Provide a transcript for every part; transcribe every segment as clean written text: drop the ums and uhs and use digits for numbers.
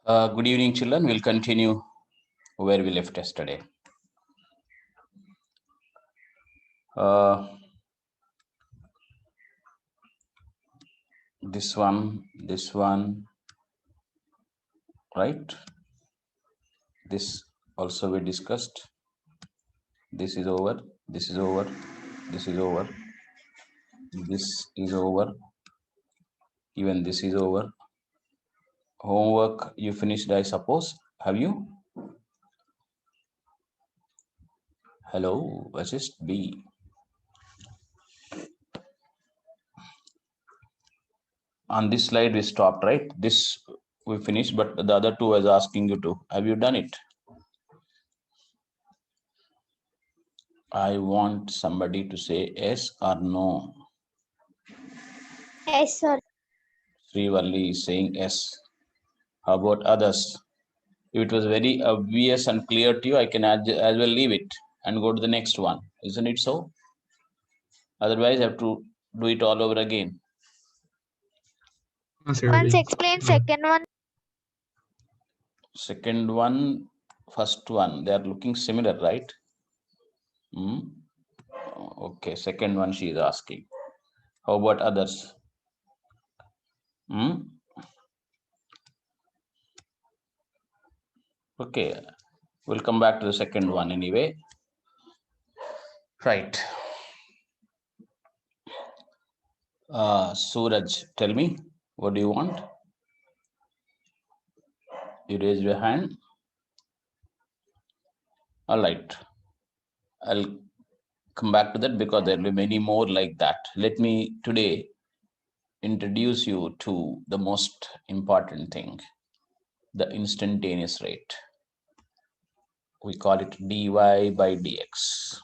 Good evening, children. We'll continue where we left yesterday. This one, right? This also we discussed. This is over. This is over. This is over. This is over. Even this is over. Homework you finished, I suppose. Have you? Hello, assist B. On this slide we stopped, right? This we finished, but the other two I was asking you to. Have you done it? I want somebody to say yes or no. Yes, sir. Srivalli is saying yes. How about others? If it was very obvious and clear to you, I can as well leave it and go to the next one. Isn't it so? Otherwise, I have to do it all over again. Once explain second one. Second one, first one, they are looking similar, right? Okay, second one she is asking. How about others? Okay, we'll come back to the second one anyway. Right. Suraj, tell me, what do you want? You raise your hand. All right. I'll come back to that because there will be many more like that. Let me today introduce you to the most important thing, the instantaneous rate. We call it dy by dx.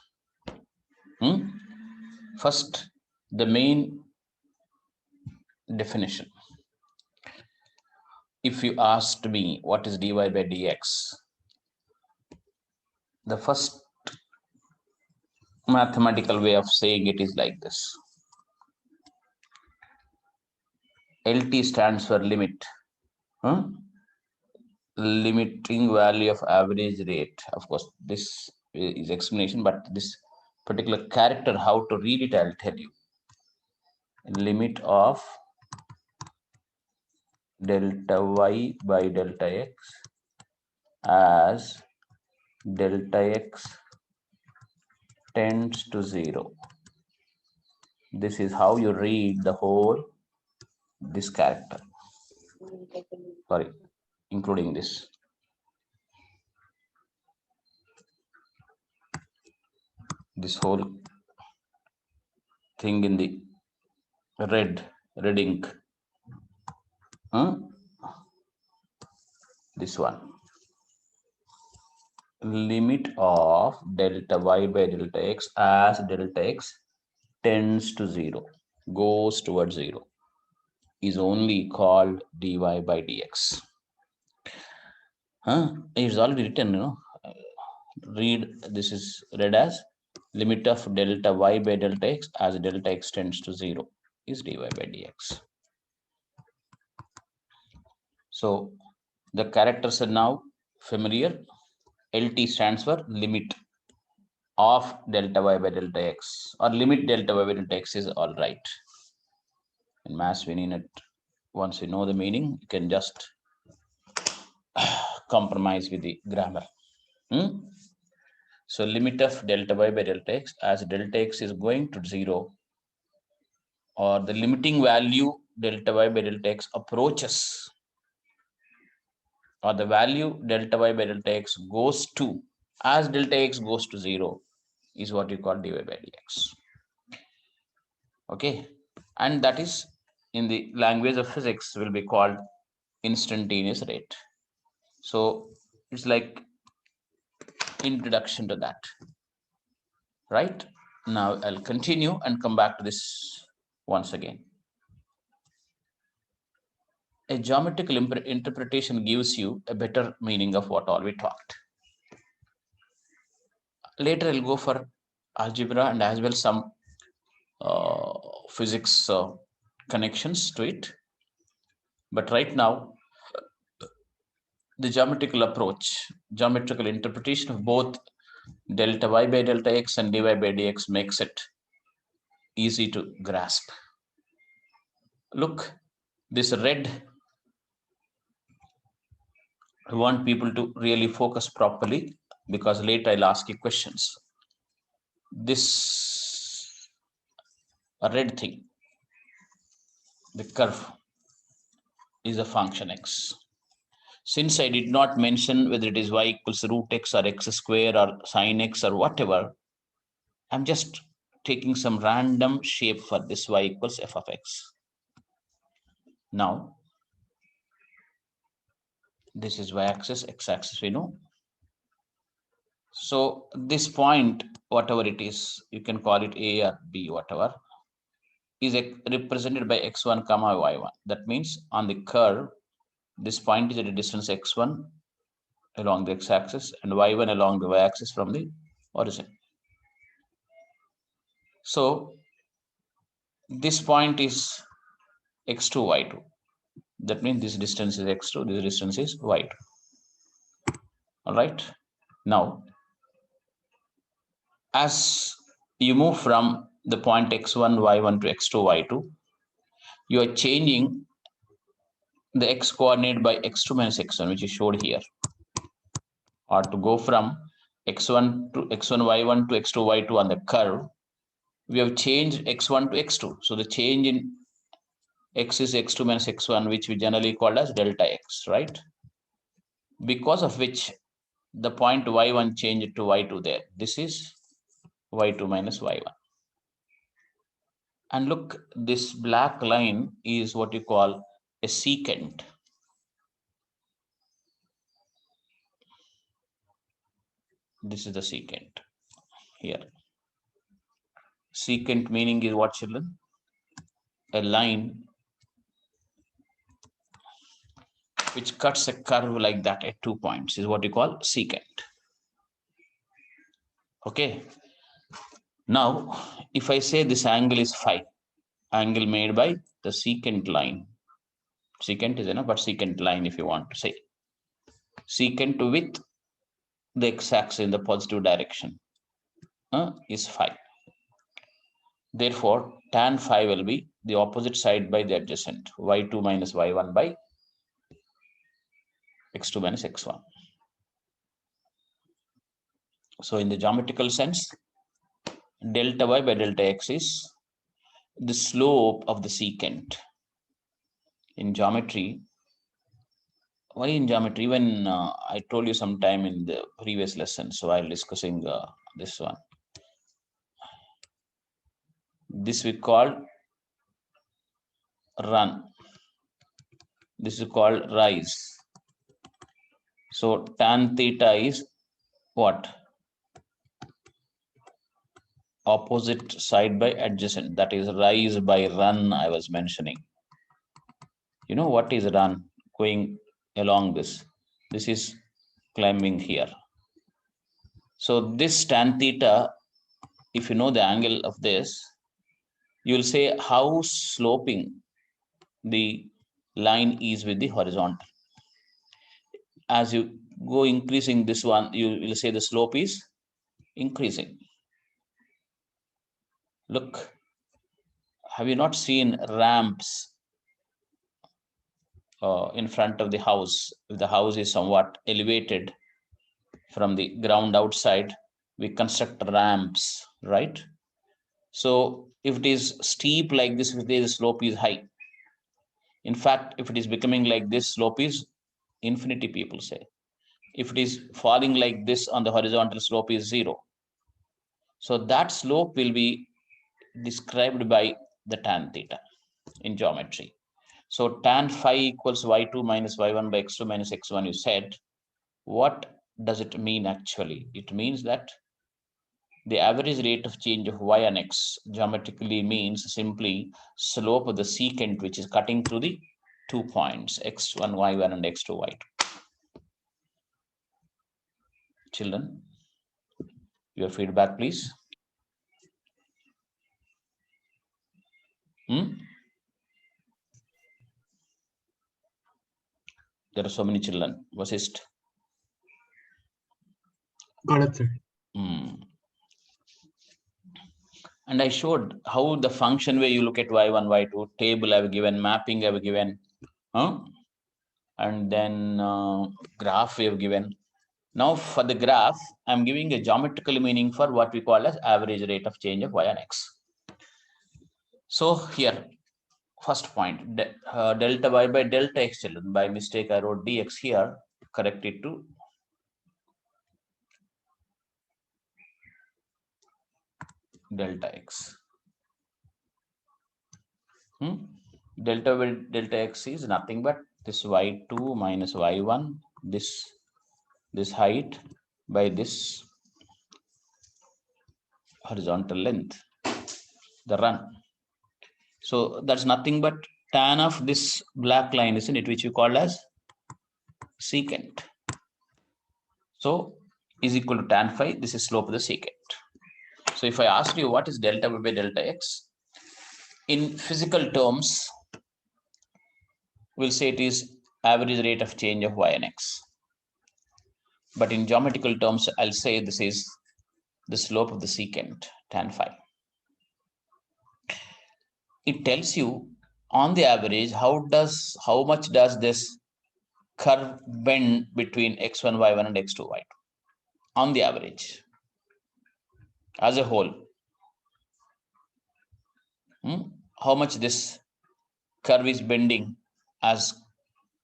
First, the main definition. If you asked me what is dy by dx, the first mathematical way of saying it is like this. LT stands for limit. Limiting value of average rate. Of course, this is explanation, but this particular character, how to read it, I'll tell you. Limit of delta y by delta x as delta x tends to 0. This is how you read the whole, this character. Sorry, including this. This whole thing in the red ink. This one. Limit of delta y by delta x as delta x tends to 0, goes towards 0, is only called dy by dx. It's already written, read, this is read as limit of delta y by delta x as delta x tends to 0 is dy by dx. So the characters are now familiar. LT stands for limit of delta y by delta x, or limit delta y by delta x is all right. In maths, we need it. Once you know the meaning, you can just compromise with the grammar. So limit of delta y by delta x as delta x is going to 0, or the limiting value delta y by delta x approaches, or the value delta y by delta x goes to, as delta x goes to 0, is what you call dy by dx. Okay, and that is, in the language of physics, will be called instantaneous rate. So it's like introduction to that. Right? Now I'll continue and come back to this once again. A geometrical interpretation gives you a better meaning of what all we talked. Later I'll go for algebra and as well some physics connections to it. But right now, the geometrical approach, geometrical interpretation of both delta y by delta x and dy by dx makes it easy to grasp. Look, this red, I want people to really focus properly because later I'll ask you questions. This red thing, the curve, is a function x. Since I did not mention whether it is y equals root x or x square or sine x or whatever, I'm just taking some random shape for this y equals f of x. Now, this is y-axis, x-axis we know. So this point, whatever it is, you can call it A or B, whatever, is represented by x1 comma y1. That means on the curve, this point is at a distance x1 along the x-axis and y1 along the y-axis from the origin. So this point is x2, y2. That means this distance is x2, this distance is y2. All right. Now, as you move from the point x1, y1 to x2, y2, you are changing the x coordinate by x2 minus x1, which is showed here. Or to go from x1 to x1, y1 to x2, y2 on the curve, we have changed x1 to x2. So the change in x is x2 minus x1, which we generally call as delta x, right? Because of which the point y1 changed to y2 there. This is y2 minus y1. And look, this black line is what you call a secant. This is the secant here. Secant meaning is what, children? A line which cuts a curve like that at 2 points is what you call secant. Okay. Now, if I say this angle is phi, angle made by the secant line. Secant is enough, but secant line if you want to say. Secant with the x-axis in the positive direction is phi. Therefore, tan phi will be the opposite side by the adjacent, y2 minus y1 by x2 minus x1. So in the geometrical sense, delta y by delta x is the slope of the secant. In geometry, why in geometry? Even I told you sometime in the previous lesson, so while discussing this one. This we call run. This is called rise. So tan theta is what? Opposite side by adjacent. That is rise by run I was mentioning. You know what is run? Going along this. This is climbing here. So this tan theta, if you know the angle of this, you will say how sloping the line is with the horizontal. As you go increasing this one, you will say the slope is increasing. Look, have you not seen ramps in front of the house? If the house is somewhat elevated from the ground outside, we construct ramps, right? So if it is steep like this, if the slope is high. In fact, if it is becoming like this, slope is infinity, people say. If it is falling like this on the horizontal, slope is 0. So that slope will be described by the tan theta in geometry. So tan phi equals y2 minus y1 by x2 minus x1, you said. What does it mean actually? It means that the average rate of change of y and x geometrically means simply slope of the secant which is cutting through the 2 points, x1, y1 and x2, y2. Children, your feedback, please. There are so many children. Vasist. Got it, sir. And I showed how the function where you look at y1, y2, table I've given, mapping I've given, and then graph we have given. Now for the graph, I'm giving a geometrical meaning for what we call as average rate of change of y and x. So here, first point, delta y by delta x children. By mistake, I wrote dx here, correct it to delta x. Delta by delta x is nothing but this y2 minus y1, this height by this horizontal length, the run. So that's nothing but tan of this black line, isn't it, which we call as secant. So is equal to tan phi. This is slope of the secant. So if I ask you what is delta y by delta x, in physical terms, we'll say it is average rate of change of y and x. But in geometrical terms, I'll say this is the slope of the secant, tan phi. It tells you on the average how much does this curve bend between x1, y1 and x2, y2 on the average as a whole. How much this curve is bending as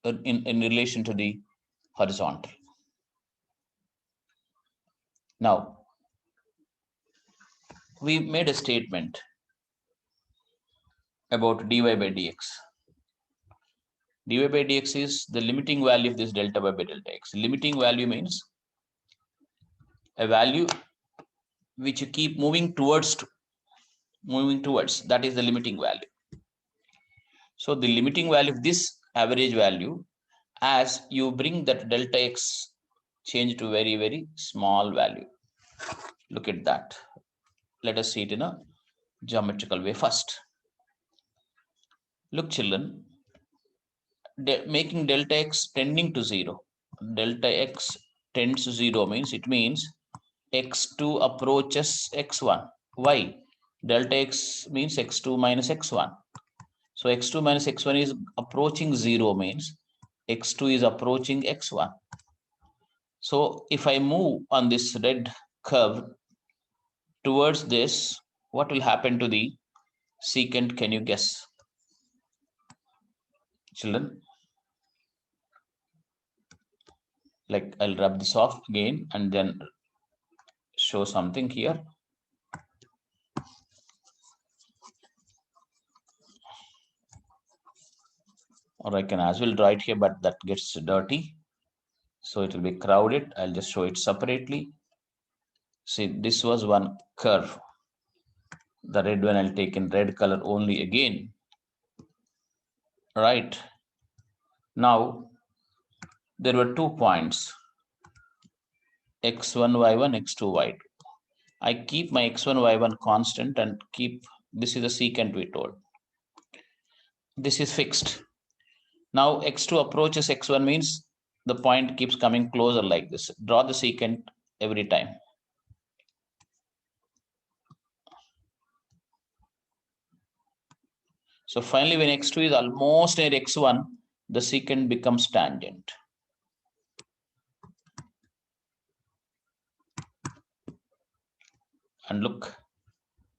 in relation to the horizontal. Now, we made a statement about dy by dx. Dy by dx is the limiting value of this delta y by delta x. Limiting value means a value which you keep moving towards, that is the limiting value. So the limiting value of this average value, as you bring that delta x change to very, very small value. Look at that. Let us see it in a geometrical way first. Look, children, making delta x tending to 0. Delta x tends to 0 means it means x2 approaches x1. Why? Delta x means x2 minus x1. So x2 minus x1 is approaching 0 means x2 is approaching x1. So if I move on this red curve towards this, what will happen to the secant? Can you guess, children? Like, I'll rub this off again and then show something here. Or I can as well draw it here, but that gets dirty. So it will be crowded. I'll just show it separately. See, this was one curve. The red one I'll take in red color only again. Right. Now, there were 2 points, x1, y1, x2, y2. I keep my x1, y1 constant and keep, this is the secant we told. This is fixed. Now x2 approaches x1 means the point keeps coming closer like this. Draw the secant every time. So finally, when x2 is almost near x1, the secant becomes tangent. And look,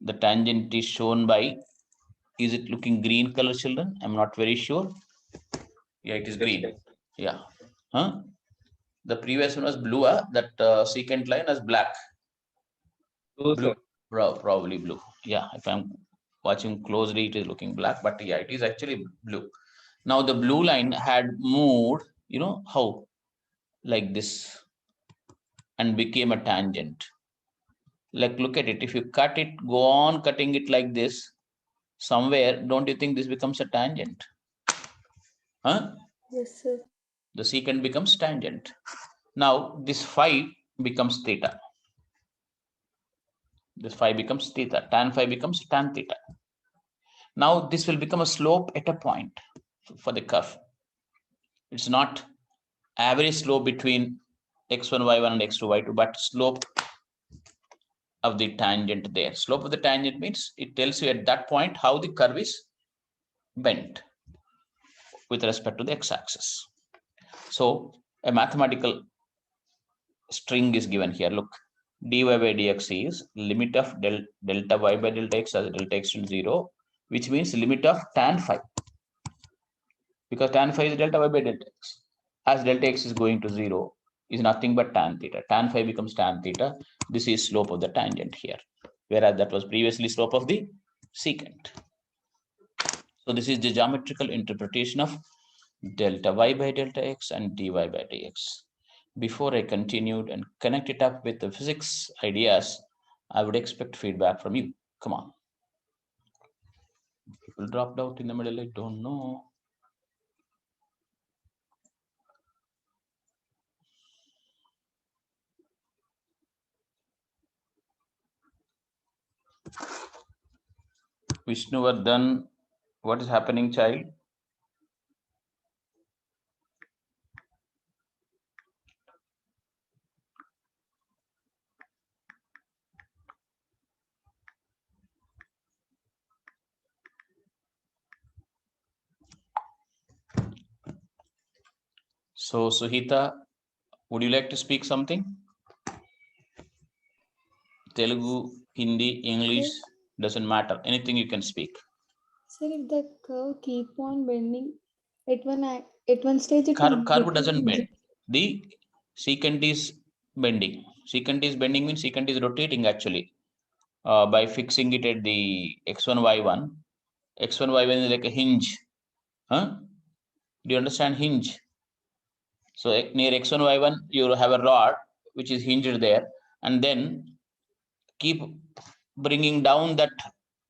the tangent is shown by, is it looking green color, children? I'm not very sure. Yeah, it is green. Yeah. Huh? The previous one was blue. That secant line is black. Blue. Probably blue. Yeah, if I'm watching closely, it is looking black, but yeah, it is actually blue. Now the blue line had moved, you know how, like this, and became a tangent. Like, look at it. If you cut it, go on cutting it like this, somewhere, don't you think this becomes a tangent? Huh? Yes, sir. The secant becomes tangent. Now this phi becomes theta. This phi becomes theta. Tan phi becomes tan theta. Now this will become a slope at a point for the curve. It's not average slope between x1, y1 and x2, y2, but slope of the tangent there. Slope of the tangent means it tells you at that point how the curve is bent with respect to the x-axis. So a mathematical string is given here. Look, dy by dx is limit of delta y by delta x as delta x to 0, which means limit of tan phi, because tan phi is delta y by delta x. As delta x is going to 0, is nothing but tan theta. Tan phi becomes tan theta. This is slope of the tangent here, whereas that was previously slope of the secant. So this is the geometrical interpretation of delta y by delta x and dy by dx. Before I continued and connect it up with the physics ideas, I would expect feedback from you. Come on. People dropped out in the middle, I don't know. Vishnuvardhan, what is happening, child? So, Suhita, would you like to speak something? Telugu, Hindi, English, doesn't matter. Anything you can speak. Sir, if the curve keep on bending, at one stage it will Curve doesn't become bend. The secant is bending. Secant is bending means secant is rotating actually. By fixing it at the x1, y1. X1, y1 is like a hinge. Huh? Do you understand hinge? So near x1, y1, you have a rod which is hinged there, and then keep bringing down that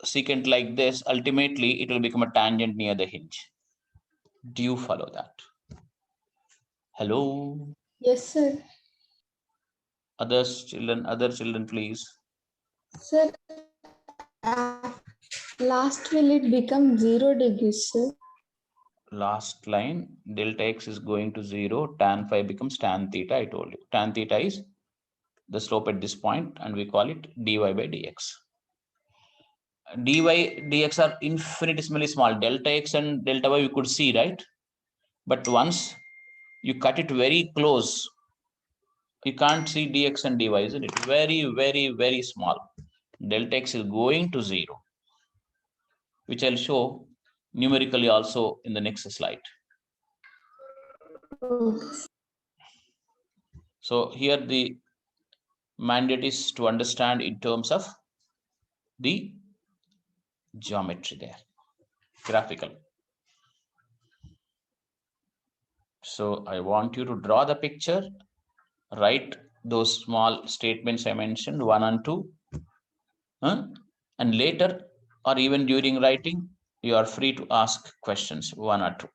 secant like this. Ultimately, it will become a tangent near the hinge. Do you follow that? Hello? Yes, sir. Other children, please. Sir, last will it become 0 degrees, sir? Last line, delta x is going to 0, tan phi becomes tan theta. I told you tan theta is the slope at this point, and we call it dy by dx. Dy dx are infinitesimally small. Delta x and delta y we could see, right? But once you cut it very close, you can't see dx and dy, isn't it? Very, very, very small. Delta x is going to 0, which I'll show numerically also in the next slide. So here the mandate is to understand in terms of the geometry there, graphical. So I want you to draw the picture, write those small statements I mentioned, 1 and 2, and later or even during writing, you are free to ask questions, 1 or 2.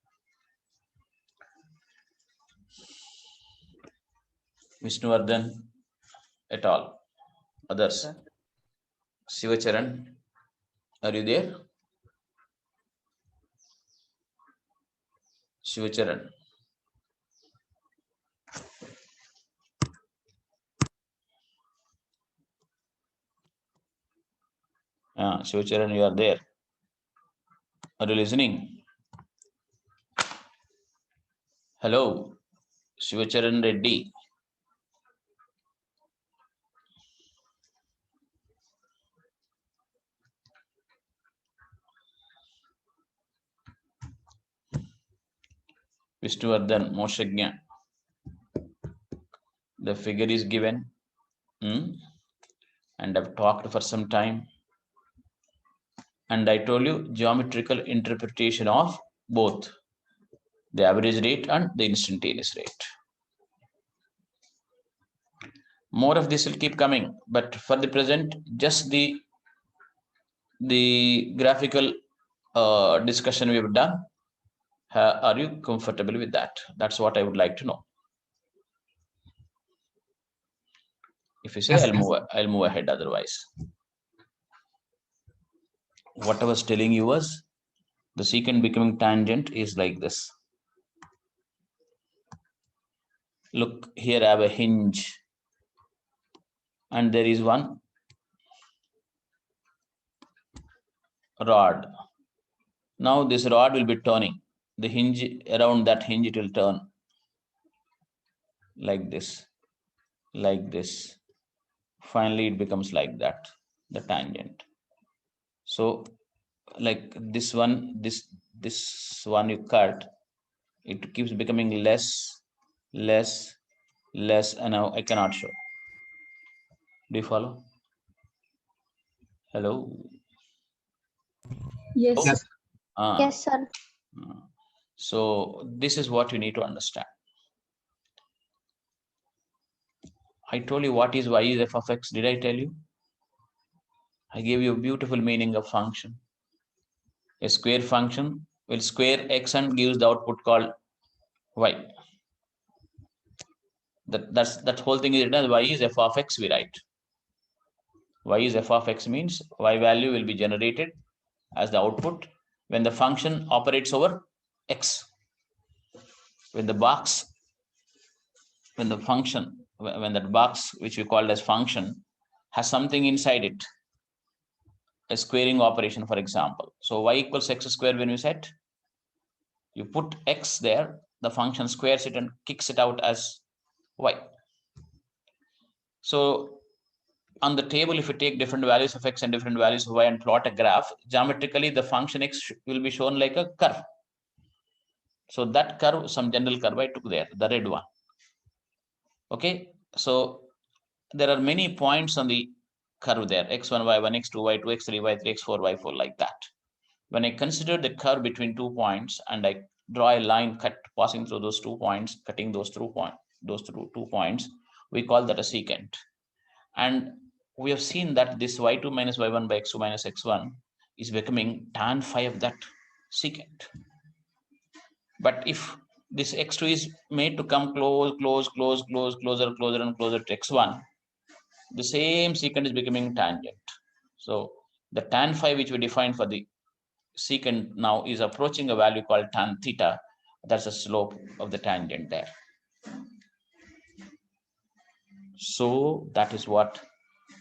Vishnuvardhan et al. Others. Sivacharan, are you there? Sivacharan. Sivacharan, you are there. Are you listening? Hello, Sivacharan Reddy. Vishnuvardhan Moshagnya. The figure is given, and I've talked for some time. And I told you geometrical interpretation of both the average rate and the instantaneous rate. More of this will keep coming, but for the present, just the graphical discussion we have done. Are you comfortable with that? That's what I would like to know. If you say, yes, I'll move ahead. Otherwise, what I was telling you was the secant becoming tangent is like this. Look, here I have a hinge. And there is one rod. Now this rod will be turning. The hinge, around that hinge, it will turn like this, like this. Finally, it becomes like that, the tangent. So like this one you cut, it keeps becoming less, less, less, and now I cannot show. Do you follow? Hello? Yes. Oh. Yes. Yes, sir. So this is what you need to understand. I told you what is y is f of x. Did I tell you? I gave you a beautiful meaning of function. A square function will square x and gives the output called y. That whole thing is written as y is f of x, we write. Y is f of x means y value will be generated as the output when the function operates over x. When the box, when the function, when that box, which we call as function, has something inside it, a squaring operation, for example. So y equals x square, when we set, you put x there, the function squares it and kicks it out as y. So on the table, if you take different values of x and different values of y and plot a graph, geometrically the function x will be shown like a curve. So that curve, some general curve I took there, the red one. Okay, so there are many points on the curve there, x1, y1, x2, y2, x3, y3, x4, y4, like that. When I consider the curve between 2 points and I draw a line cut passing through those 2 points, cutting those 2 points, we call that a secant. And we have seen that this y2 minus y1 by x2 minus x1 is becoming tan phi of that secant. But if this x2 is made to come closer and closer to x1, the same secant is becoming tangent. So the tan phi which we defined for the secant now is approaching a value called tan theta. That's the slope of the tangent there. So that is what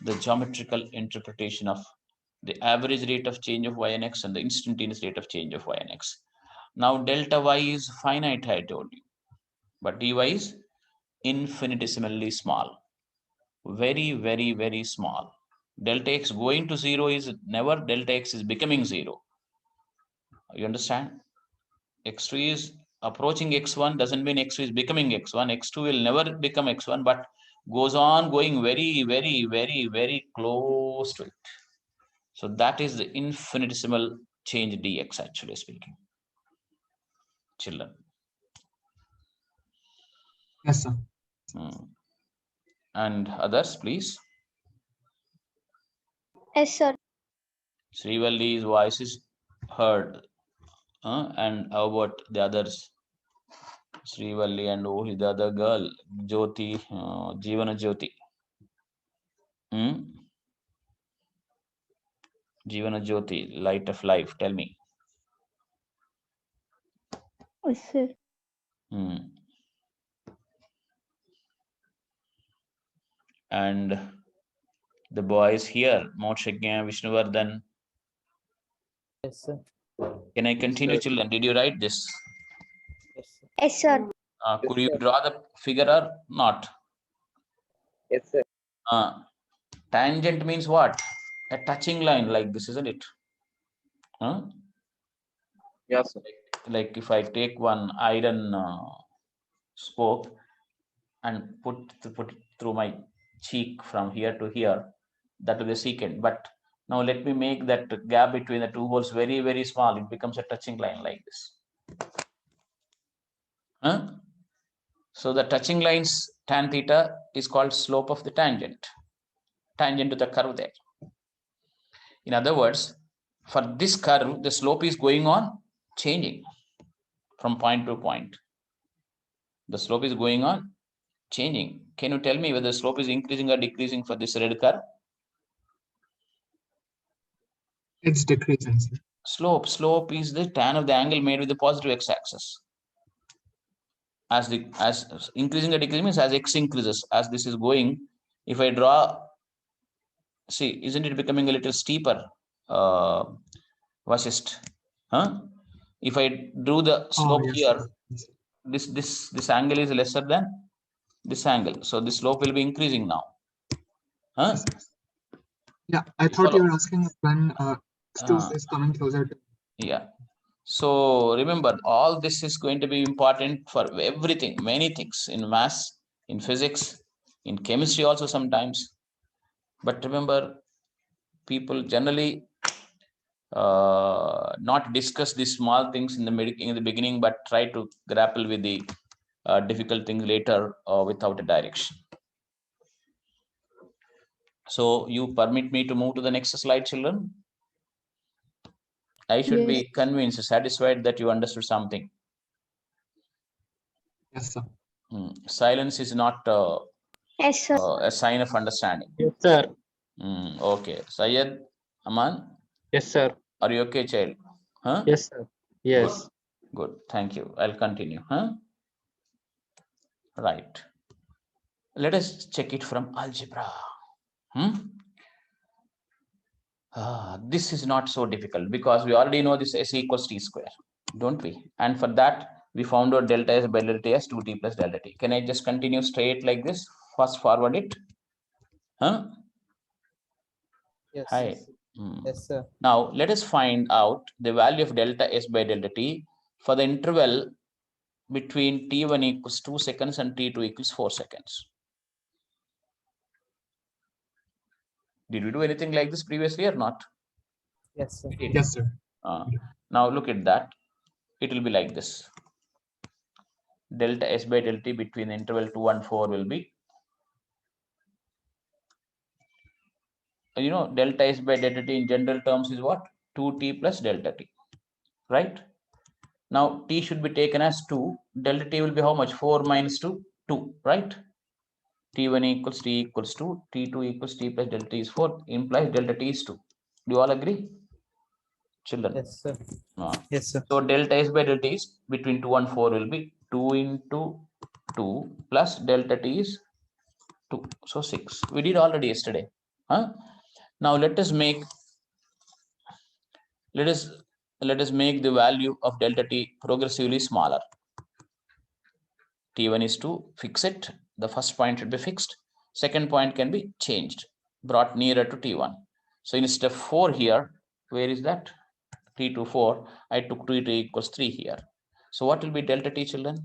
the geometrical interpretation of the average rate of change of y and x and the instantaneous rate of change of y and x. Now delta y is finite, I told you, but dy is infinitesimally small, very, very, very small. Delta x going to 0 is never delta x is becoming 0. You understand? x2 is approaching x1 doesn't mean x2 is becoming x1. x2 will never become x1, but goes on going very, very, very, very close to it. So that is the infinitesimal change dx, actually speaking. Children. Yes, sir. And others, please. Yes, sir. Srivalli's voice is heard. And how about the others? Srivalli and who is the other girl? Jyoti, Jeevana Jyoti. Jeevana Jyoti, light of life. Tell me. Yes, sir. And the boys here, Motshagya, Vishnuvardhan. Yes, sir. Can I continue, children? Did you write this? Yes, sir. Yes, sir. Could you draw the figure or not? Yes, sir. Tangent means what? A touching line like this, isn't it? Yes, sir. Like if I take one iron spoke and put it through my cheek from here to here, that will be secant. But now let me make that gap between the two holes very, very small. It becomes a touching line like this. So the touching line's tan theta is called slope of the tangent to the curve there. In other words, for this curve, the slope is going on changing from point to point. The slope is going on changing. Can you tell me whether the slope is increasing or decreasing for this red curve? It's decreasing, sir. Slope is the tan of the angle made with the positive x-axis. as increasing or decreasing means as x increases, as this is going, if I draw, see, isn't it becoming a little steeper, Vasist? Huh? If I drew the slope yes, here, sir. Yes, sir. this angle is lesser than this angle, so this slope will be increasing now. Huh? Yes, sir. Yeah, I You thought you follow? were asking when X2 Uh, is coming closer to. yeah. So remember, all this is going to be important for everything, many things in maths, in physics, in chemistry also sometimes. But remember, people generally not discuss these small things in the beginning, but try to grapple with the difficult things later without a direction. So you permit me to move to the next slide, children? I should Yes. be convinced, satisfied that you understood something. Yes, sir. Silence is not Yes, sir. a sign of understanding. Yes, sir. Okay. Syed, Aman, Yes, sir. are you okay, child? Huh? Yes, sir. Yes. Good. Thank you. I'll continue. Huh? Right. Let us check it from algebra. This is not so difficult because we already know this S equals T square, don't we? And for that, we found out delta S by delta T as 2T plus delta T. Can I just continue straight like this? Fast forward it. Huh? Yes. Hi. Yes, sir. Now, let us find out the value of delta S by delta T for the interval between T1 equals 2 seconds and T2 equals 4 seconds. Did we do anything like this previously or not? Yes, sir. Yes, sir. Now look at that. It will be like this. Delta S by delta T between the interval 2 and 4 will be, delta S by delta T in general terms is what? 2T plus delta T, right? Now T should be taken as 2. Delta T will be how much? 4 minus 2, 2, right? T1 equals T equals 2. T2 equals T plus delta T is 4. Implies delta T is 2. Do you all agree? Children? Yes, sir. Yes, sir. So delta S by delta T is between 2 and 4 will be 2 into 2 plus delta T is 2. So 6. We did already yesterday. Now let us make the value of delta T progressively smaller. T1 is 2. Fix it. The first point should be fixed. Second point can be changed, brought nearer to T1. So in step 4 here, where is that? T2 4. I took T2 equals 3 here. So what will be delta T, children?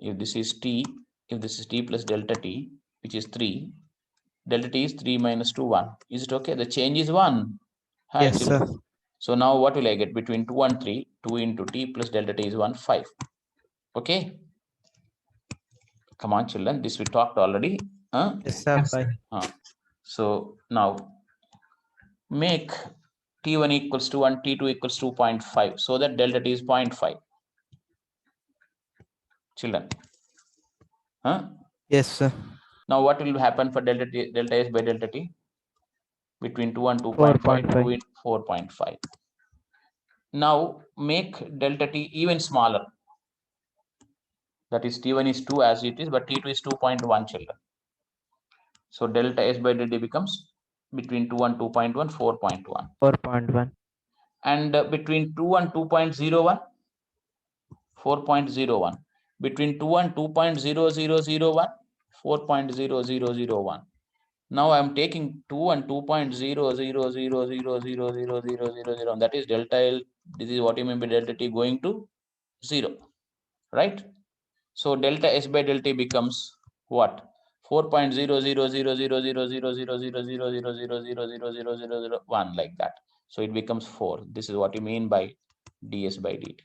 If this is T plus delta T, which is 3, delta T is 3 minus 2, 1. Is it okay? The change is 1. Hi, Yes, children. sir. So now what will I get? Between 2 and 3, 2 into T plus delta T is 1, 5. Okay. Come on, children. This we talked already. Yes, sir. Yes, Bye. sir. So now make T1 equals 2 and T2 equals 2.5 so that delta T is 0.5. Children. Yes, sir. Now what will happen for delta S by delta T? Between 2 and 2.5, 2 into 4.5. Now make delta T even smaller. That is T1 is 2 as it is, but T2 is 2.1, children. So delta S by delta T becomes between 2 and 2.1, 4.1. 4.1. And between 2 and 2.01, 4.01. Between 2 and 2.0001, 4.00001. Now I am taking 2 and 2.000000000. That is delta L. This is what you mean by delta T going to 0, right? So delta S by delta T becomes what? 4.0000000000000000001, like that. So it becomes 4. This is what you mean by ds by dt.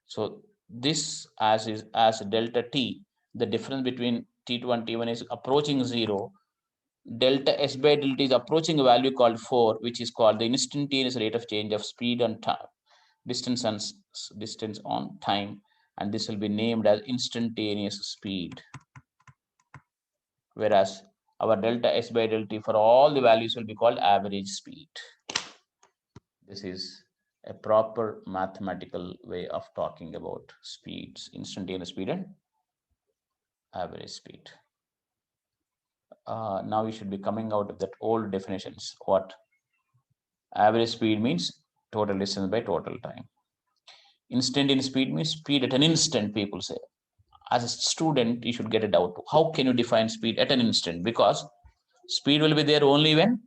So this as delta T, the difference between T2 and T1 is approaching 0. Delta S by delta is approaching a value called 4, which is called the instantaneous rate of change of speed and time, distance on time, and this will be named as instantaneous speed. Whereas our delta S by delta for all the values will be called average speed. This is a proper mathematical way of talking about speeds, instantaneous speed and average speed. Now we should be coming out of that old definitions. What average speed means? Total distance by total time. Instantaneous speed means speed at an instant, people say. As a student, you should get it out. How can you define speed at an instant? Because speed will be there only when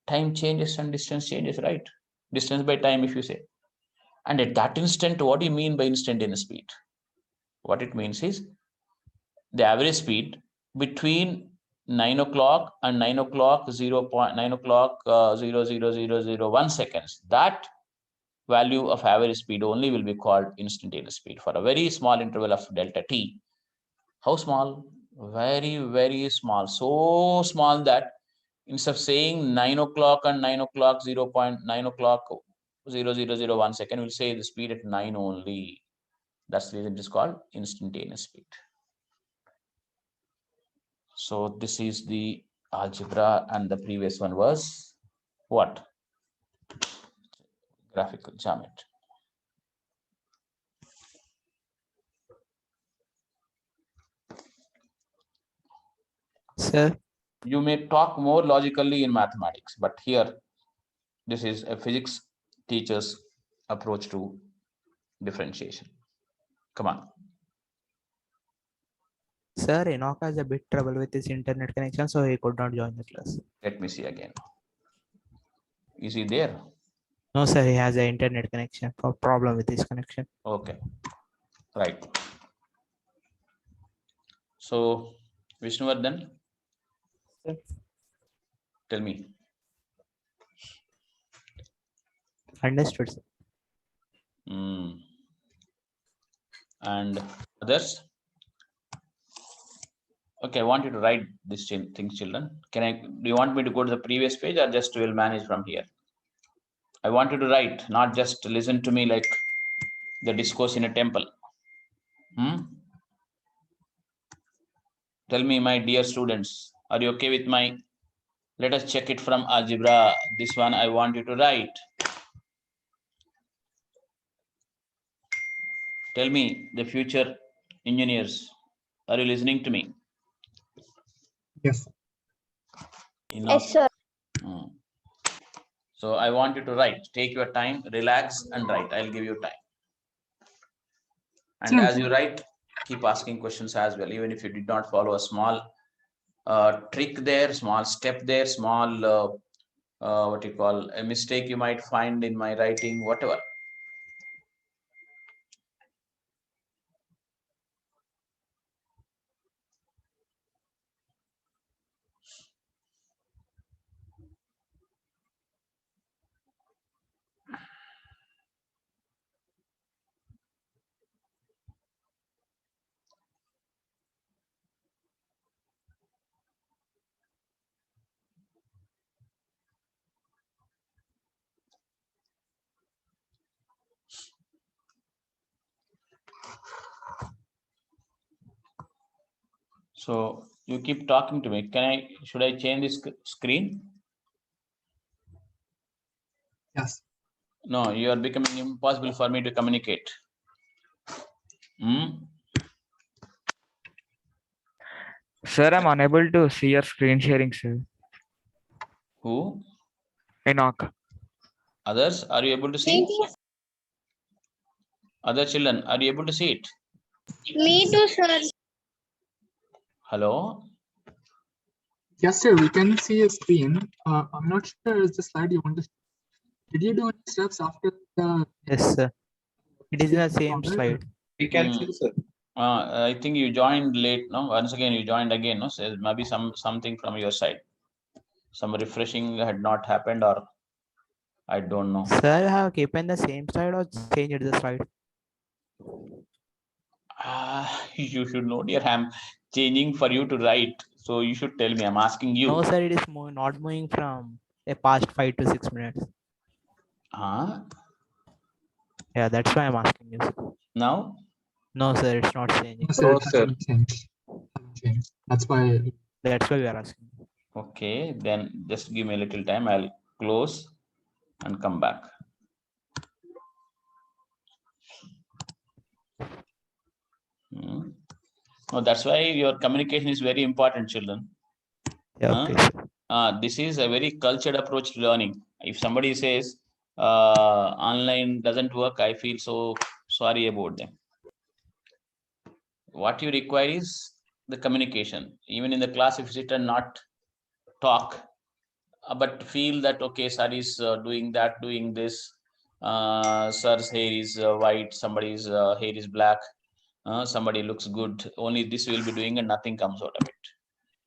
time changes and distance changes, right? Distance by time, if you say. And at that instant, what do you mean by instantaneous speed? What it means is the average speed between 9 o'clock and 9 o'clock 0.9 o'clock 0.00001 seconds. That value of average speed only will be called instantaneous speed for a very small interval of delta t. How small? Very, very small. So small that instead of saying 9 o'clock and 9 o'clock 0.9 o'clock 0.001 second, we'll say the speed at 9 only. That's the reason it is called instantaneous speed. So this is the algebra, and the previous one was what? Graphical geometry. Sir, You may talk more logically in mathematics, but here this is a physics teacher's approach to differentiation. Come on. sir, Enoch has a bit trouble with his internet connection, so he could not join the class. Let me see again. Is he there? No, sir, he has an internet connection for problem with his connection. Okay. Right. So, Vishnuvardhan, Sir. tell me. Understood, sir. And others? Okay, I want you to write these things, children. Do you want me to go to the previous page, or just will manage from here? I want you to write, not just listen to me like the discourse in a temple. Tell me, my dear students, are you okay with my? Let us check it from algebra. This one I want you to write. Tell me, the future engineers, are you listening to me? Yes. Yes, sir. So I want you to write. Take your time, relax and write. I'll give you time. And as you write, keep asking questions as well. Even if you did not follow a small trick there, small step there, small what you call a mistake you might find in my writing, whatever. So you keep talking to me. Should I change this screen? Yes. No, you are becoming impossible for me to communicate. Sir, I'm unable to see your screen sharing, sir. Who? Enoch. Others, are you able to see? Other children, are you able to see it? Me too, sir. Hello? Yes, sir. We can see a screen. I'm not sure is the slide you want to. Did you do any steps after the? Yes, sir. It is the same slide. We can see, sir. I think you joined late, no? Once again, you joined again, no? So maybe something from your side. Some refreshing had not happened, or I don't know. Sir, have kept the same slide or changed the slide? You should know, dear. I'm changing for you to write. So you should tell me. I'm asking you. No, sir, it is not moving from the past 5 to 6 minutes. Yeah, that's why I'm asking you, sir. Now? No, sir, it's not changing. No, sir. No, it sir. hasn't changed. That's why. That's why we are asking. Okay, then just give me a little time. I'll close and come back. Oh, that's why your communication is very important, children. Yeah, okay, sir. This is a very cultured approach to learning. If somebody says online doesn't work, I feel so sorry about them. What you require is the communication. Even in the class, if you sit and not talk, but feel that, okay, sir is doing that, doing this, sir's hair is white, somebody's hair is black, somebody looks good, only this will be doing and nothing comes out of it.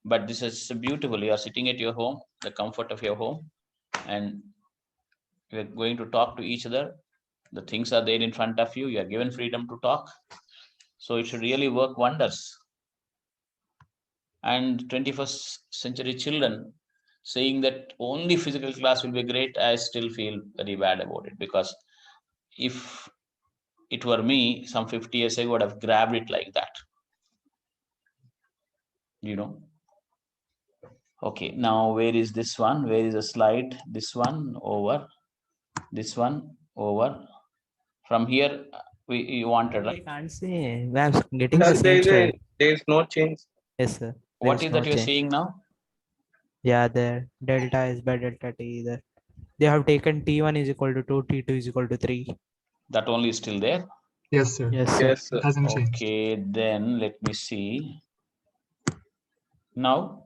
But this is beautiful. You are sitting at your home, the comfort of your home, and we are going to talk to each other. The things are there in front of you. You are given freedom to talk. So it should really work wonders. And 21st century children saying that only physical class will be great, I still feel very bad about it, because if it were me some 50 years ago, I would have grabbed it like that. Okay, now where is this one? Where is the slide? This one over, this one over. From here, you wanted, right? I can't see. We are getting the same slide. There is no change. Yes, sir. What is that you're seeing now? Yeah, the delta is by delta t either. They have taken t1 is equal to 2, t2 is equal to 3. That only is still there? Yes, sir. Yes, sir. Yes, sir. It hasn't changed. Okay, then let me see. Now?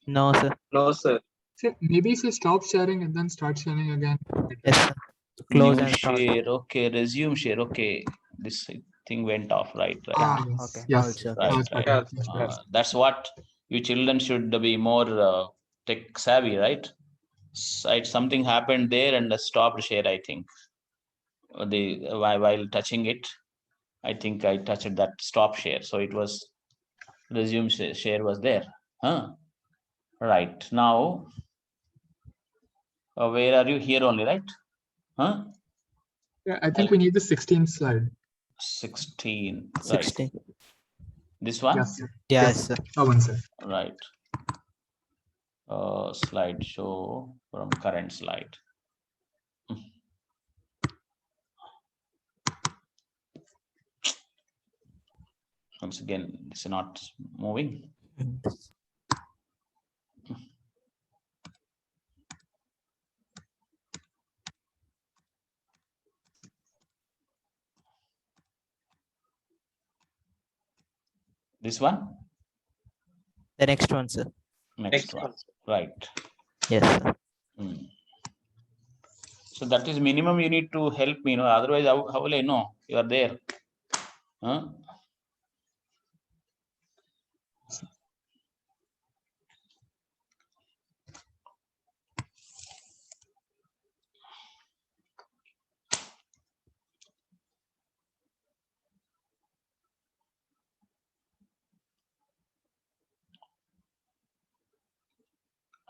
No, sir. No, sir. See, maybe if you stop sharing and then start sharing again. Yes, sir. Close New and start. share. Okay, resume share. Okay, this thing went off. Right. Ah, Yeah, yes. okay. Yes. Now it's okay. Now Right, it's right. better. Yes, Yes. That's what you children should be more tech savvy, right? Something happened there and stopped share, I think. While touching it, I think I touched that stop share. So it was resume share was there. Right. Now, where are you? Here only, right? Yeah, I think we need the 16th slide. 16. 16. Right. This one? Yes, sir. Yes, sir. That one, sir. Right. Slide show from current slide. Once again, it's not moving. This one? The next one, sir. Next one. Right. Yes, sir. So that is minimum you need to help me, otherwise how will I know you are there?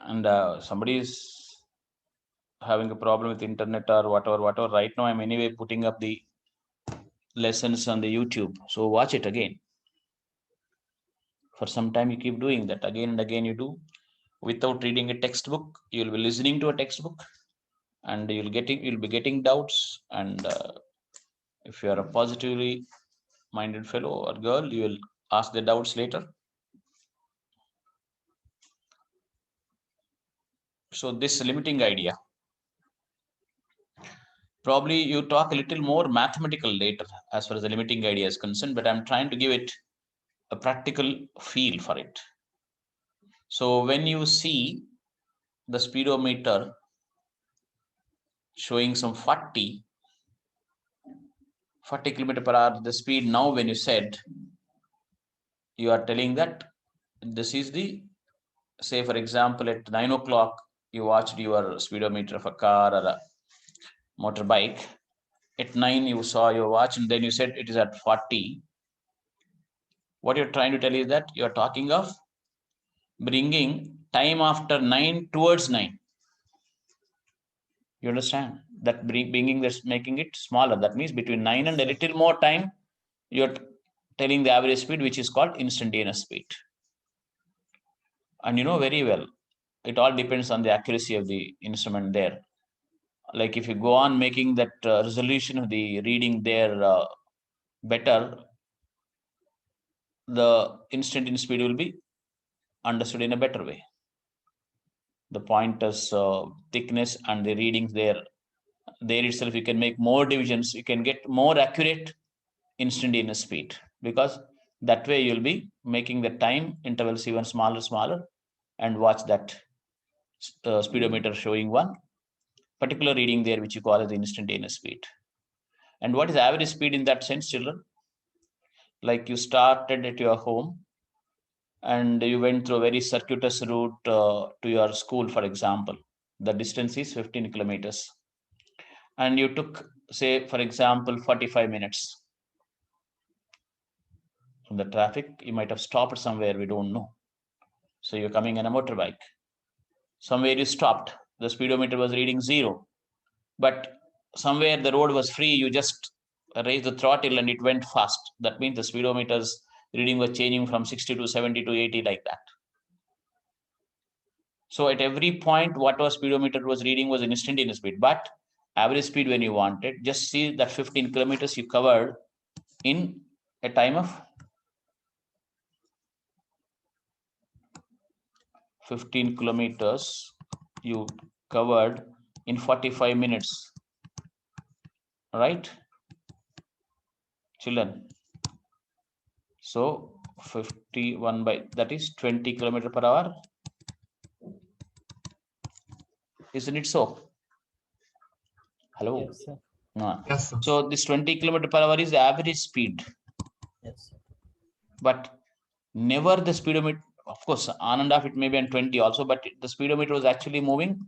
And somebody is having a problem with internet or whatever. Right now, I'm anyway putting up the lessons on the YouTube. So watch it again. For some time, you keep doing that again and again. You do without reading a textbook. You'll be listening to a textbook, and you'll be getting doubts. And if you are a positively minded fellow or girl, you will ask the doubts later. So this limiting idea, probably you talk a little more mathematical later as far as the limiting idea is concerned, but I'm trying to give it a practical feel for it. So when you see the speedometer showing some 40 km per hour, the speed now, when you said, you are telling that this is the, say for example, at 9 o'clock, you watched your speedometer of a car or a motorbike. At 9, you saw your watch and then you said it is at 40. What you're trying to tell is that you're talking of bringing time after 9 towards 9. You understand? That bringing this, making it smaller. That means between 9 and a little more time, you're telling the average speed, which is called instantaneous speed. And you know very well, it all depends on the accuracy of the instrument there. like if you go on making that resolution of the reading there better, the instantaneous speed will be understood in a better way. The pointers thickness and the readings there itself, you can make more divisions, you can get more accurate instantaneous speed, because that way you'll be making the time intervals even smaller, and watch that speedometer showing one particular reading there, which you call as the instantaneous speed. And what is average speed in that sense, children? Like you started at your home and you went through a very circuitous route to your school, for example. The distance is 15 kilometers. And you took, say, for example, 45 minutes. From the traffic, you might have stopped somewhere, we don't know. So you're coming on a motorbike. Somewhere you stopped, the speedometer was reading 0. But somewhere the road was free, you just raised the throttle and it went fast. That means the speedometer's reading was changing from 60 to 70 to 80, like that. So at every point, what was speedometer was reading was an instantaneous speed. But average speed, when you wanted, just see that 15 kilometers you covered in a time of 15 kilometers you covered in 45 minutes, right, children? So 51 by, that is 20 kilometers per hour. Isn't it so? Hello? Yes, sir. Yes, sir. So this 20 kilometers per hour is the average speed. Yes, sir. But never the speedometer, of course, on and off it may be on 20 also, but the speedometer was actually moving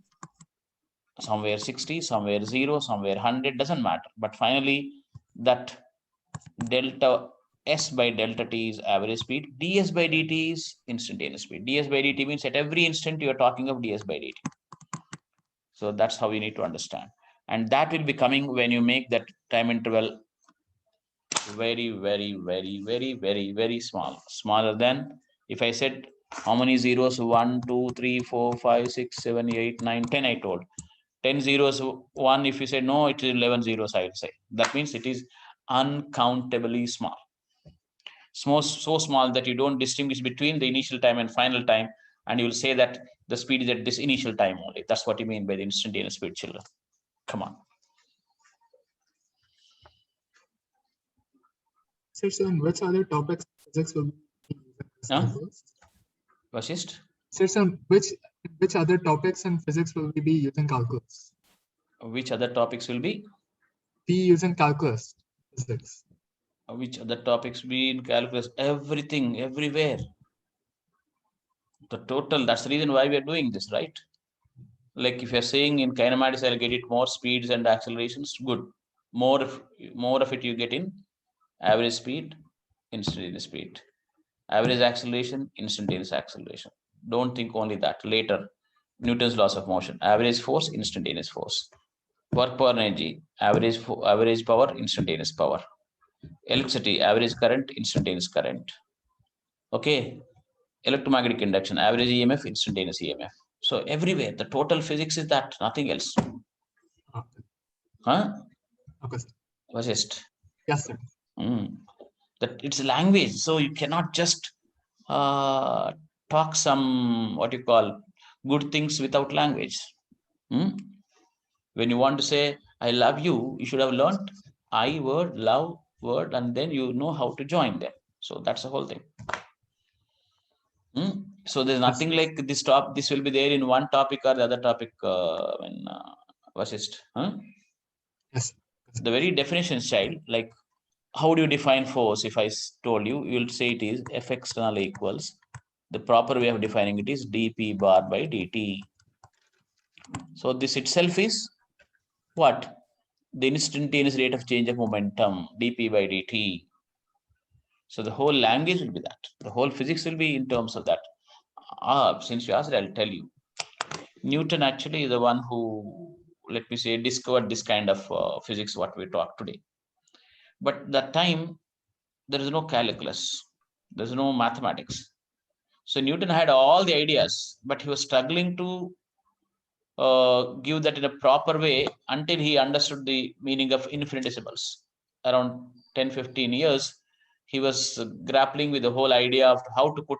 somewhere 60, somewhere 0, somewhere 100, doesn't matter. But finally, that delta S by delta T is average speed, ds by dt is instantaneous speed. Ds by dt means at every instant you are talking of ds by dt. So that's how you need to understand. And that will be coming when you make that time interval very, very, very, very, very, very small. Smaller than, if I said how many zeros, 1, 2, 3, 4, 5, 6, 7, 8, 9, 10, I told. 10 zeros, 1, if you say no, it is 11 zeros, I would say. That means it is uncountably small. So small that you don't distinguish between the initial time and final time, and you will say that the speed is at this initial time only. That's what you mean by the instantaneous speed, children. Come on. So in which other topics physics will be using this Huh? calculus? Vasist? So which other topics in physics will we be using calculus? Which other topics will be? Be using calculus physics. Which other topics be in calculus? Everything, everywhere. The total, that's the reason why we are doing this, right? Like if you're saying in kinematics, I'll get it more speeds and accelerations, good. More of it you get in average speed, instantaneous speed. Average acceleration, instantaneous acceleration. Don't think only that. Later, Newton's laws of motion. Average force, instantaneous force. Work per energy, average power, instantaneous power. Electricity, average current, instantaneous current. Okay. Electromagnetic induction, average EMF, instantaneous EMF. So everywhere, the total physics is that, nothing else. Okay. Huh? Okay, sir. Vasist? Yes, sir. That it's language, so you cannot just talk some, what you call, good things without language. When you want to say I love you, you should have learned I word, love word, and then you know how to join them. So that's the whole thing. So there's nothing like this this will be there in one topic or the other topic. Vasist? Yes. The very definition, child, like how do you define force? If I told you, you'll say it is F external equals, the proper way of defining it is dP bar by dt. So this itself is what? The instantaneous rate of change of momentum, dP by dt. So the whole language will be that. The whole physics will be in terms of that. Since you asked, I'll tell you. Newton actually is the one who, let me say, discovered this kind of physics, what we talk today. But that time, there is no calculus. There's no mathematics. So Newton had all the ideas, but he was struggling to give that in a proper way until he understood the meaning of infinitesimals. Around 10-15 years, he was grappling with the whole idea of how to put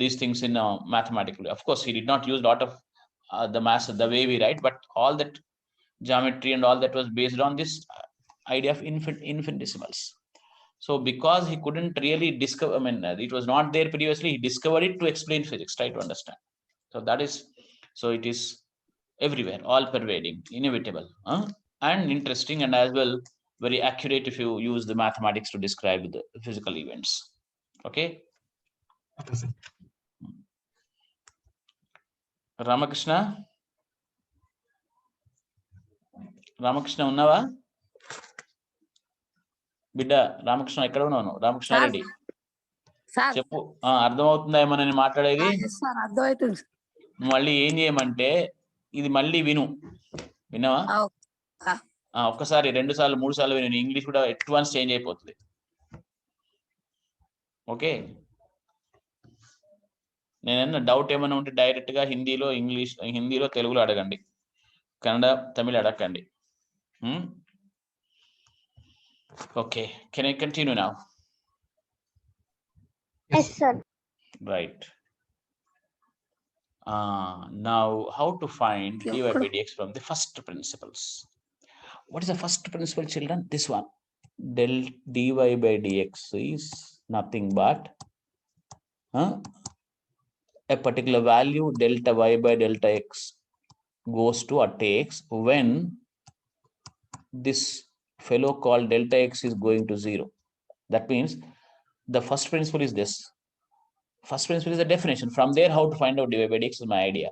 these things in a mathematical way. Of course, he did not use a lot of the math the way we write, but all that geometry and all that was based on this idea of infinitesimals. So because he couldn't really discover, I mean, it was not there previously, he discovered it to explain physics, try to understand. So that is, so it is everywhere, all pervading, inevitable, and interesting, and as well very accurate if you use the mathematics to describe the physical events. Okay. Okay, sir. Ramakrishna ఉన్నావా బిడ్డ? రామకృష్ణ ఎక్కడ ఉన్నావు? రామకృష్ణ రెడ్డి చెప్పు. అర్థమవుతుందా ఏమన్నా నేను మాట్లాడేది? అర్థమవుతుంది. మళ్ళీ ఏం చేయమంటే ఇది మళ్ళీ విను, విన్నావా? ఒక్కసారి 2 సార్లు 3 సార్లు విను. ఇంగ్లీష్ కూడా అడ్వాన్స్ చేంజ్ అయిపోతుంది. ఓకే, నేనన్నా డౌట్ ఏమైనా ఉంటే డైరెక్ట్ గా హిందీలో, ఇంగ్లీష్, హిందీలో, తెలుగులో అడగండి, కన్నడ, తమిళ అడగండి. Okay, can I continue now? Yes, sir. Right. Now, how to find dy by dx from the first principles? What is the first principle, children? This one. Del dy by dx is nothing but a particular value delta y by delta x goes to or takes when this fellow called delta x is going to 0. That means the first principle is this. First principle is the definition. From there, how to find out dy by dx is my idea.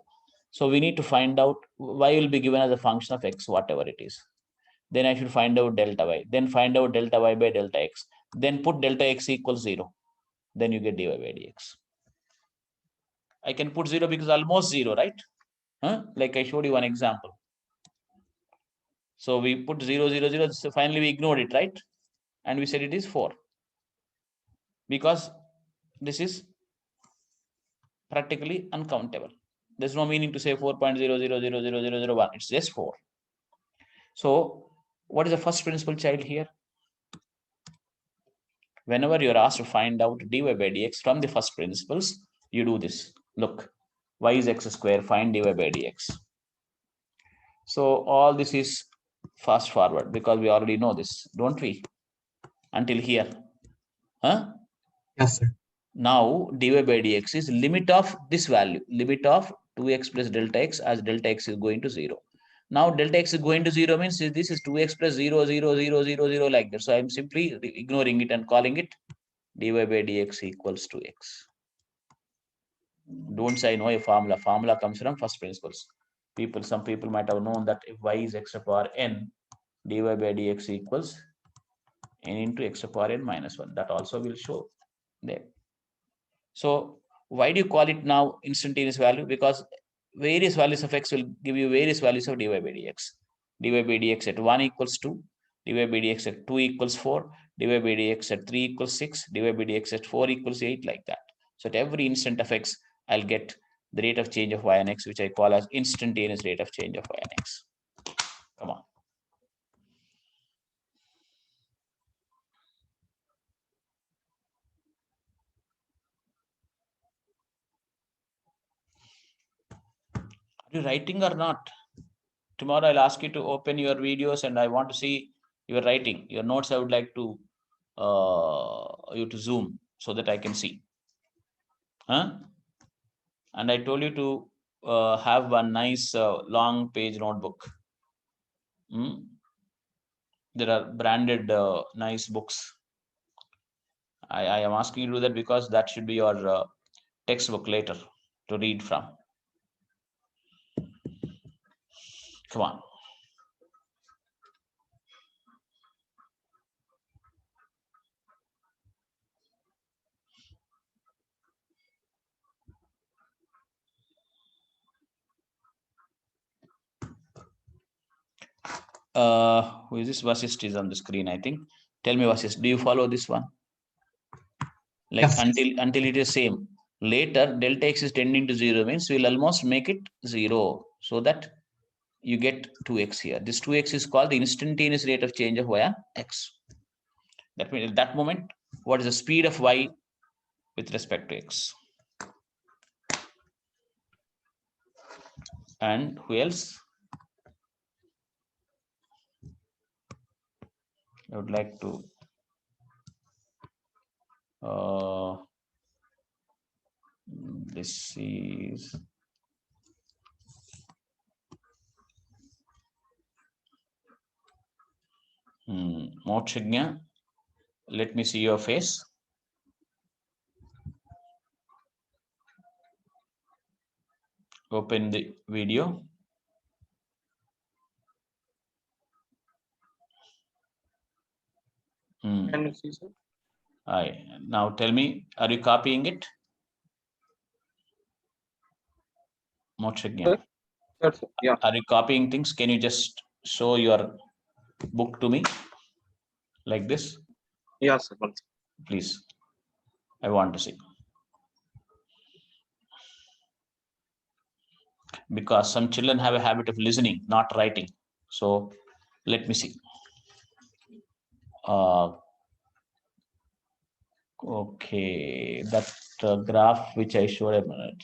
So we need to find out y will be given as a function of x, whatever it is. Then I should find out delta y. Then find out delta y by delta x. Then put delta x equals 0. Then you get dy by dx. I can put 0 because almost 0, right? Like I showed you one example. So we put 0, 0, 0. So finally we ignored it, right? And we said it is 4. Because this is practically uncountable. There's no meaning to say 4.00000001. It's just 4. So what is the first principle, child, here? Whenever you're asked to find out dy by dx from the first principles, you do this. Look, y is x square, find dy by dx. So all this is fast forward because we already know this, don't we? Until here. Yes, sir. Now dy by dx is limit of this value, limit of 2x plus delta x as delta x is going to 0. Now delta x is going to 0 means this is 2x plus 0, 0, 0, 0, 0 like that. So I'm simply ignoring it and calling it dy by dx equals to x. Don't say I know a formula. Formula comes from first principles. Some people might have known that if y is x to the power n, dy by dx equals n into x to the power n minus 1. That also will show there. So why do you call it now instantaneous value? Because various values of x will give you various values of dy by dx. dy by dx at 1 equals 2, dy by dx at 2 equals 4, dy by dx at 3 equals 6, dy by dx at 4 equals 8, like that. So at every instant of x, I'll get the rate of change of y and x, which I call as instantaneous rate of change of y and x. Come on. Are you writing or not? Tomorrow I'll ask you to open your videos and I want to see your writing. Your notes I would like to you to zoom so that I can see. And I told you to have one nice long page notebook. There are branded nice books. I am asking you to do that because that should be your textbook later to read from. Come on. Who is this? Vasist is on the screen, I think. Tell me, Vasist, do you follow this one? Like Yes. until it is same. Later, delta x is tending to 0 means we'll almost make it 0 so that you get 2x here. This 2x is called the instantaneous rate of change of y on x. That means at that moment, what is the speed of y with respect to x? And who else? I would like to this is Mokshagnya. Let me see your face. Open the video. Can you see, sir? Now tell me, are you copying it? Mokshagnya. Sir, yeah. Are you copying things? Can you just show your book to me like this? Yeah, sir. Please. I want to see. Because some children have a habit of listening, not writing. So let me see. Okay, that graph which I showed a minute.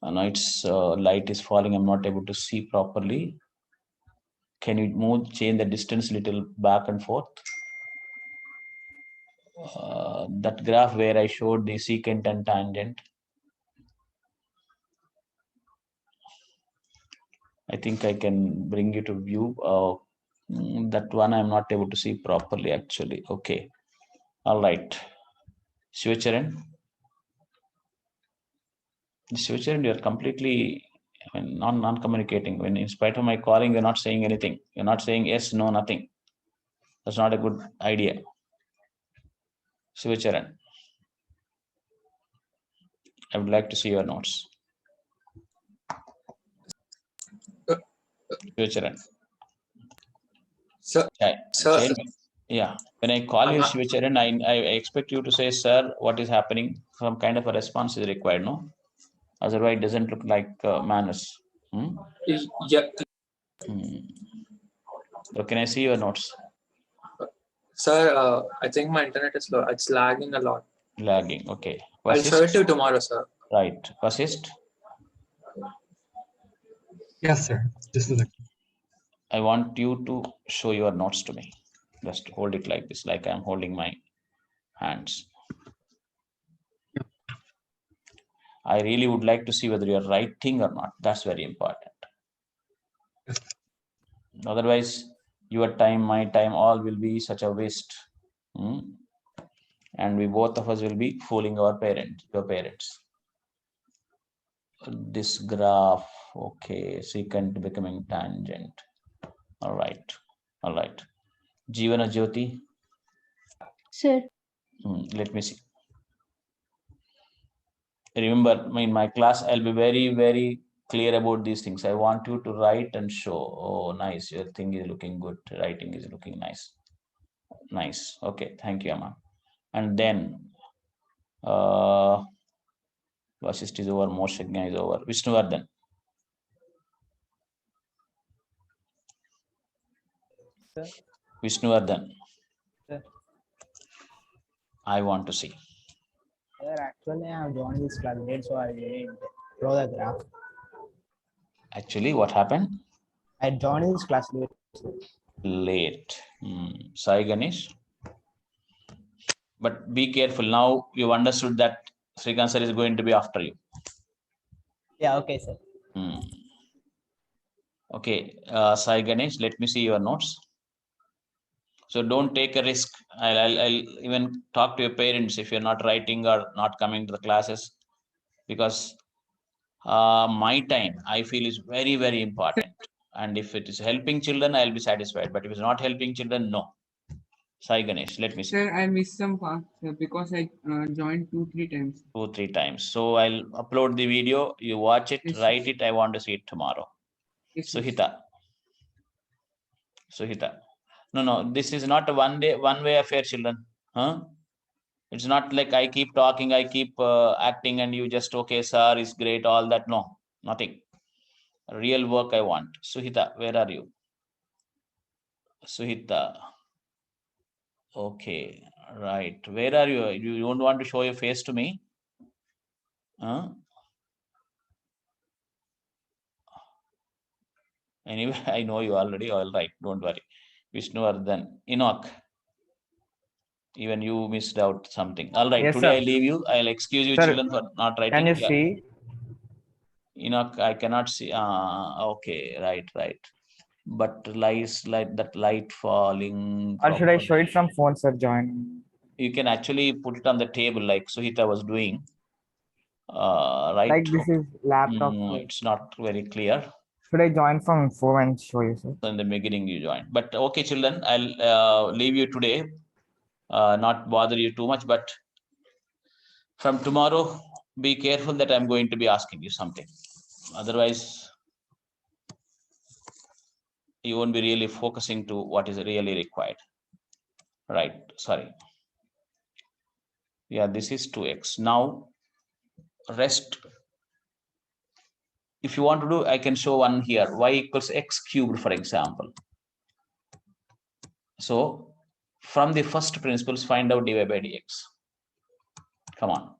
Now its light is falling. I'm not able to see properly. Can you change the distance little back and forth? That graph where I showed the secant and tangent. I think I can bring you to view. That one I'm not able to see properly actually. Okay. All right. Shivacharan. Shivacharan, you're completely non-communicating. When in spite of my calling, you're not saying anything. You're not saying yes, no, nothing. That's not a good idea. Shivacharan. I would like to see your notes. Shivacharan. Sir, Yeah. When I call you Shivacharan, I expect you to say, sir, what is happening? Some kind of a response is required, no? Otherwise, it doesn't look like manners. Yeah. So can I see your notes? Sir, I think my internet is slow. It's lagging a lot. Lagging. Okay. I'll show it to you tomorrow, sir. Right. Vasist? Yes, sir. Just a second. I want you to show your notes to me. Just hold it like this, like I'm holding my hands. I really would like to see whether you're writing or not. That's very important. Otherwise, your time, my time, all will be such a waste. And we both of us will be fooling our parents, your parents. This graph, okay, secant becoming tangent. All right. All right. Jeevana Jyoti. Sir. Let me see. Remember, in my class, I'll be very, very clear about these things. I want you to write and show. Oh, nice. Your thing is looking good. Writing is looking nice. Nice. Okay. Thank you, Amma. And then Vasist is over. Mokshagnya is over. Vishnuvardhan. Sir. Vishnuvardhan. Sir. I want to see. Sir, actually, I have joined this class late, so I didn't draw the graph. Actually, what happened? I joined this class late. Late. Sai Ganesh. But be careful. Now you've understood that Srikanth sir is going to be after you. Yeah, okay, sir. Okay, Sai Ganesh, let me see your notes. So don't take a risk. I'll even talk to your parents if you're not writing or not coming to the classes, because my time, I feel, is very, very important. And if it is helping children, I'll be satisfied. But if it's not helping children, no. Sai Ganesh, let me see. Sir, I missed some parts because I joined 2-3 times. 2-3 times. So I'll upload the video. You watch it, Yes, write it. I want to see it tomorrow. Yes, Suhita. Suhita. No, this is not a one way affair, children. Huh? It's not like I keep talking, I keep acting, and you just, okay, sir, is great, all that. No, nothing. Real work I want. Suhita, where are you? Suhita. Okay, right. Where are you? You don't want to show your face to me? Huh? Anyway, I know you already. All right, don't worry. Vishnuvardhan, Enoch. Even you missed out something. All right, Yes, today sir. I leave you. I'll excuse you, Sir, children, for not writing. Can you Yeah. see? Enoch, I cannot see. Okay, right. But lies like that light falling. Or should I From show it from phone, sir? Join. you can actually put it on the table like Suhita was doing. Right. Like this is laptop. sir. It's not very clear. Should I join from phone and show you, sir? In the beginning you joined. But okay, children, I'll leave you today. Not bother you too much, but from tomorrow, be careful that I'm going to be asking you something. Otherwise, you won't be really focusing to what is really required. Right, sorry. Yeah, this is 2x. Now, rest. If you want to do, I can show one here. Y equals x cubed, for example. So, from the first principles, find out dy by dx. Come on.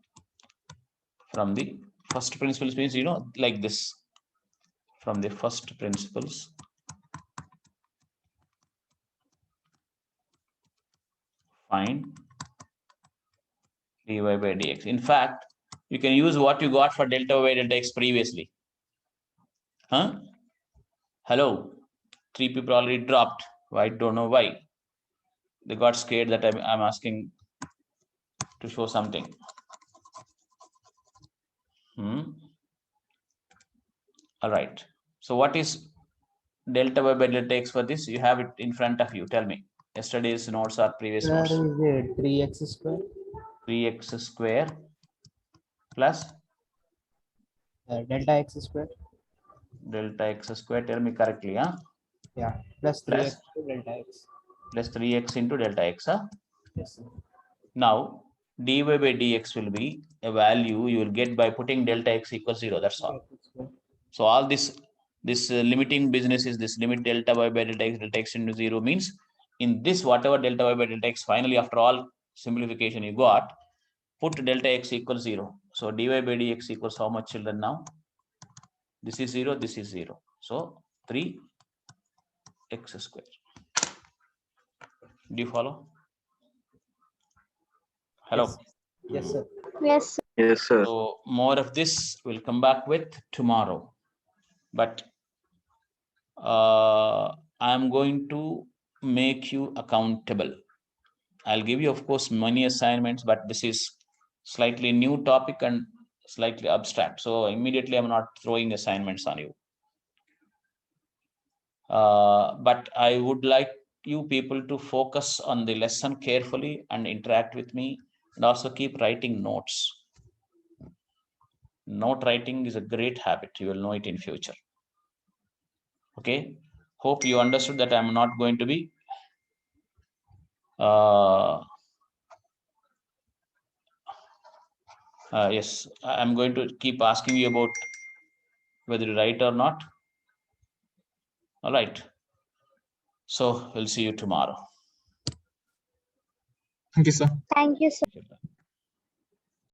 From the first principles means, like this. From the first principles, find dy by dx. In fact, you can use what you got for delta y by delta x previously. Huh? Hello, 3 people already dropped. I don't know why. They got scared that I'm asking to show something. All right. So what is delta y by delta x for this? You have it in front of you. Tell me. Yesterday's notes or previous Where notes. is it? 3x square. 3x square plus Delta x square. delta x square. Tell me correctly, huh? Yeah. Plus 3x Plus to delta x. plus 3x into delta x, huh? Yes, sir. Now, dy by dx will be a value you will get by putting delta x equals 0. That's all. So all this limiting business is this limit delta y by delta x into 0 means in this whatever delta y by delta x finally after all simplification you got, put delta x equals 0. So dy by dx equals how much, children? Now this is 0, this is 0. So 3x square. Do you follow? Hello. Yes, sir. Yes, sir. Yes, sir. So more of this will come back with tomorrow. But I'm going to make you accountable. I'll give you, of course, many assignments, but this is slightly new topic and slightly abstract. So immediately I'm not throwing assignments on you. But I would like you people to focus on the lesson carefully and interact with me, and also keep writing notes. Note writing is a great habit. You will know it in future. Okay. Hope you understood that I'm not going to be yes, I'm going to keep asking you about whether you write or not. All right. So we'll see you tomorrow. Thank you, sir. Thank you, sir.